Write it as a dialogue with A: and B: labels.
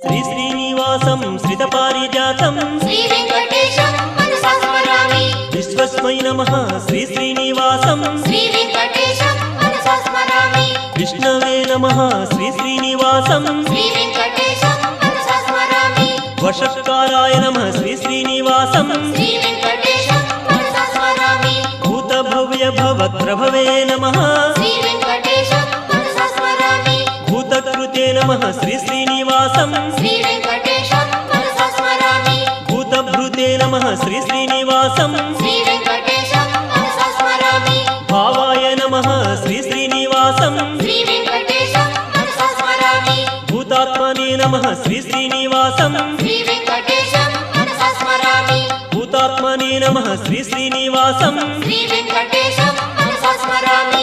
A: श्री श्रीनिवासं श्रितपारिजातं
B: श्री वेंकटेशं मनसा स्मरामि।
A: विश्वस्मै नमः श्री श्रीनिवासं
B: श्री वेंकटेशं मनसा स्मरामि।
A: विष्णवे नमः श्री श्रीनिवासं
B: श्री वेंकटेशं मनसा स्मरामि।
A: वषट्काराय नमः श्री श्रीनिवासं
B: श्री वेंकटेशं मनसा स्मरामि।
A: भूतभव्य भवत्प्रभवे नमः
B: श्री वेंकटेशं मनसा स्मरामि।
A: भूतकृते नमः श्री श्रीनिवासं
B: श्री वेंकटेशं मनसा स्मरामि।
A: भूतभृते नमः श्री श्रीनिवासं
B: श्री वेंकटेशं मनसा स्मरामि।
A: भावाय नमः श्री श्रीनिवासं
B: श्री वेंकटेशं मनसा स्मरामि।
A: भूतात्मने नमः श्री श्रीनिवासं
B: श्री वेंकटेशं मनसा स्मरामि।
A: भूतात्मने नमः श्री श्रीनिवासं
B: श्री वेंकटेशं मनसा स्मरामि।